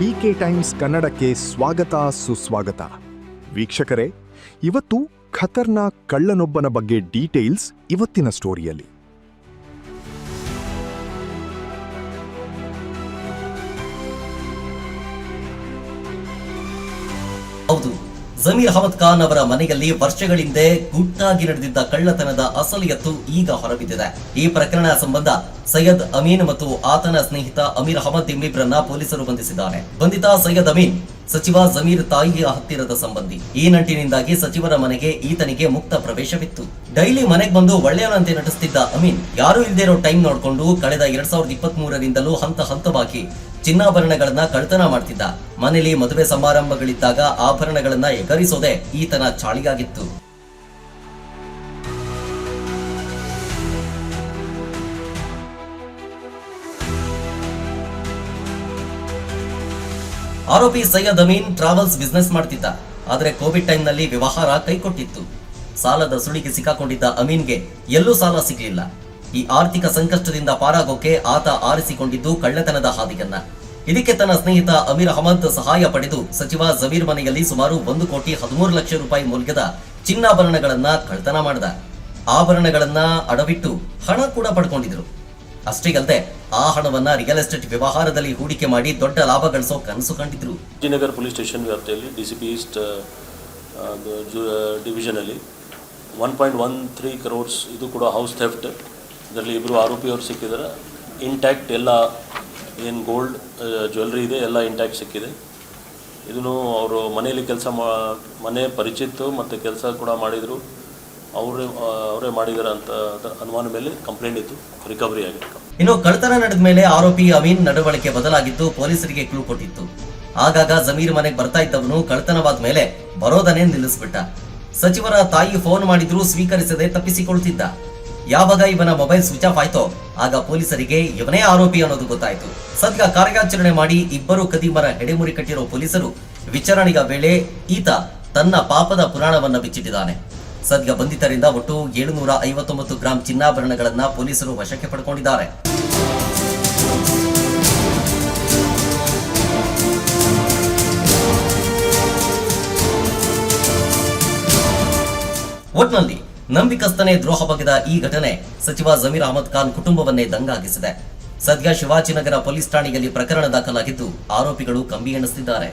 PK times ಕನ್ನಡಕ್ಕೆ ಸ್ವಾಗತ ಸುಸ್ವಾಗತ. ವೀಕ್ಷಕರೇ, ಇವತ್ತು ಖತರ್ನಾಕ್ ಕಳ್ಳನೊಬ್ಬನ ಬಗ್ಗೆ ಡೀಟೇಲ್ಸ್ ಇವತ್ತಿನ ಸ್ಟೋರಿಯಲ್ಲಿ. ಹೌದು, ಜಮೀರ್ ಅಹಮದ್ ಖಾನ್ ಅವರ ಮನೆಯಲ್ಲಿ ವರ್ಷಗಳಿಂದ ಗುಟ್ಟಾಗಿ ನಡೆದಿದ್ದ ಕಳ್ಳತನದ ಅಸಲಿಯತ್ತು ಈಗ ಹೊರಬಿದ್ದಿದೆ. ಈ ಪ್ರಕರಣ ಸಂಬಂಧ ಸೈಯದ್ ಅಮೀನ್ ಮತ್ತು ಆತನ ಸ್ನೇಹಿತ ಅಮೀರ್ ಅಹಮದ್ ಎಂಬಿಬ್ಬರನ್ನ ಪೊಲೀಸರು ಬಂಧಿಸಿದ್ದಾರೆ. ಬಂಧಿತ ಸೈಯದ್ ಅಮೀನ್ ಸಚಿವ ಜಮೀರ್ ತಾಯಿಯ ಹತ್ತಿರದ ಸಂಬಂಧಿ. ಈ ನಂಟಿನಿಂದಾಗಿ ಸಚಿವರ ಮನೆಗೆ ಈತನಿಗೆ ಮುಕ್ತ ಪ್ರವೇಶವಿತ್ತು. ಡೈಲಿ ಮನೆಗೆ ಬಂದು ಒಳ್ಳೆಯವನಂತೆ ನಟಿಸುತ್ತಿದ್ದ ಅಮೀನ್ ಯಾರು ಇಲ್ಲದೆ ಇರೋ ಟೈಮ್ ನೋಡಿಕೊಂಡು ಕಳೆದ 2023ರಿಂದಲೂ ಹಂತವಾಗಿ ಚಿನ್ನಾಭರಣಗಳನ್ನ ಕಳ್ತನ ಮಾಡ್ತಿದ್ದ. ಮನೆಯಲ್ಲಿ ಮದುವೆ ಸಮಾರಂಭಗಳಿದ್ದಾಗ ಆಭರಣಗಳನ್ನ ಎಗರಿಸೋದೇ ಈತನ ಚಾಳಿಯಾಗಿತ್ತು. ಆರೋಪಿ ಸೈಯದ್ ಅಮೀನ್ ಟ್ರಾವೆಲ್ಸ್ ಬಿಸ್ನೆಸ್ ಮಾಡ್ತಿದ್ದ. ಆದರೆ ಕೋವಿಡ್ ಟೈಮ್ ನಲ್ಲಿ ವ್ಯವಹಾರ ಕೈಕೊಟ್ಟಿತ್ತು. ಸಾಲದ ಸುಳಿಗೆ ಸಿಕ್ಕಾಕೊಂಡಿದ್ದ ಅಮೀನ್ಗೆ ಎಲ್ಲೂ ಸಾಲ ಸಿಗಲಿಲ್ಲ. ಈ ಆರ್ಥಿಕ ಸಂಕಷ್ಟದಿಂದ ಪಾರಾಗೋಕೆ ಆತ ಆರಿಸಿಕೊಂಡಿದ್ದು ಕಳ್ಳತನದ ಹಾದಿಯನ್ನ. ಇದಕ್ಕೆ ತನ್ನ ಸ್ನೇಹಿತ ಅಮೀರ್ ಅಹಮದ್ ಸಹಾಯ ಪಡೆದು ಸಚಿವ ಜಮೀರ್ ಮನೆಯಲ್ಲಿ ಸುಮಾರು 1,13,00,000 ರೂಪಾಯಿ ಮೌಲ್ಯದ ಚಿನ್ನಾಭರಣಗಳನ್ನ ಕಳ್ಳತನ ಮಾಡಿದ. ಆಭರಣಗಳನ್ನ ಅಡವಿಟ್ಟು ಹಣ ಕೂಡ ಪಡ್ಕೊಂಡಿದ್ರು. ಅಷ್ಟೇ ಅಲ್ಲದೆ ಆ ಹಣವನ್ನ ರಿಯಲ್ ಎಸ್ಟೇಟ್ ವ್ಯವಹಾರದಲ್ಲಿ ಹೂಡಿಕೆ ಮಾಡಿ ದೊಡ್ಡ ಲಾಭ ಗಳಿಸೋ ಕನಸು ಕಂಡಿದ್ರು. ಜಿನಗರ್ ಪೊಲೀಸ್ ಸ್ಟೇಷನ್ ವ್ಯಾಪ್ತಿಯಲ್ಲಿ ಡಿಸಿಪಿ ಈಸ್ಟ್ ಡಿವಿಷನ್ ಅಲ್ಲಿ 1.13 crores ಇದು ಕೂಡ ಹೌಸ್ ಥೆಫ್ಟ್. ಇದರಲ್ಲಿ ಇಬ್ಬರು ಆರೋಪಿಯವರು ಸಿಕ್ಕಿದ್ದಾರೆ. ಇಂಟ್ಯಾಕ್ಟ್ ಎಲ್ಲ ಏನು ಗೋಲ್ಡ್ ಜ್ಯುವೆಲ್ರಿ ಇದೆ ಎಲ್ಲ ಇಂಟ್ಯಾಕ್ಟ್ ಸಿಕ್ಕಿದೆ. ಇದನ್ನು ಅವರು ಮನೆಯಲ್ಲಿ ಮನೆ ಪರಿಚಿತ್ತು ಮತ್ತು ಕೆಲಸ ಕೂಡ ಮಾಡಿದರು. ಅವರೇ ಮಾಡಿದಾರೆ ಅಂತ ಅನುಮಾನ ಮೇಲೆ ಕಂಪ್ಲೇಂಟ್ ಇತ್ತು, ರಿಕವರಿ ಆಗಿದೆ. ಇನ್ನು ಕಳ್ಳತನ ನಡೆದ ಮೇಲೆ ಆರೋಪಿ ಅಮೀನ್ ನಡವಳಿಕೆ ಬದಲಾಗಿದ್ದು ಪೊಲೀಸರಿಗೆ ಕ್ಲೂ ಕೊಟ್ಟಿತ್ತು. ಆಗಾಗ ಜಮೀರ್ ಮನೆಗೆ ಬರ್ತಾ ಇದ್ದವನು ಕಳ್ಳತನವಾದ ಮೇಲೆ ಬರೋದನ್ನೇ ನಿಲ್ಲಿಸ್ಬಿಟ್ಟ. ಸಚಿವರ ತಾಯಿ ಫೋನ್ ಮಾಡಿದ್ರೂ ಸ್ವೀಕರಿಸದೆ ತಪ್ಪಿಸಿಕೊಳ್ತಿದ್ದ. ಯಾವಾಗ ಇವನ ಮೊಬೈಲ್ ಸ್ವಿಚ್ ಆಫ್ ಆಯ್ತೋ ಆಗ ಪೊಲೀಸರಿಗೆ ಇವನೇ ಆರೋಪಿ ಅನ್ನೋದು ಗೊತ್ತಾಯ್ತು. ಸದ್ಯ ಕಾರ್ಯಾಚರಣೆ ಮಾಡಿ ಇಬ್ಬರು ಕದೀಮರ ಹೆಡೆಮುರಿ ಕಟ್ಟಿರೋ ಪೊಲೀಸರು ವಿಚಾರಣೆಯ ವೇಳೆ ಈತ ತನ್ನ ಪಾಪದ ಪುರಾಣವನ್ನ ಬಿಚ್ಚಿಟ್ಟಿದ್ದಾನೆ. ಸದ್ಯ ಬಂಧಿತರಿಂದ ಒಟ್ಟು 759 ಗ್ರಾಂ ಚಿನ್ನಾಭರಣಗಳನ್ನ ಪೊಲೀಸರು ವಶಕ್ಕೆ ಪಡ್ಕೊಂಡಿದ್ದಾರೆ. ಒಟ್ನಲ್ಲಿ ನಂಬಿಕಸ್ತನೇ ದ್ರೋಹ ಬಗೆದ ಈ ಘಟನೆ ಸಚಿವ ಜಮೀರ್ ಅಹಮದ್ ಖಾನ್ ಕುಟುಂಬವನ್ನೇ ದಂಗಾಗಿಸಿದೆ. ಸದ್ಯ ಶಿವಾಜಿನಗರ ಪೊಲೀಸ್ ಠಾಣೆಯಲ್ಲಿ ಪ್ರಕರಣ ದಾಖಲಾಗಿದ್ದು ಆರೋಪಿಗಳು ಕಂಬಿ ಎಣಿಸುತ್ತಿದ್ದಾರೆ.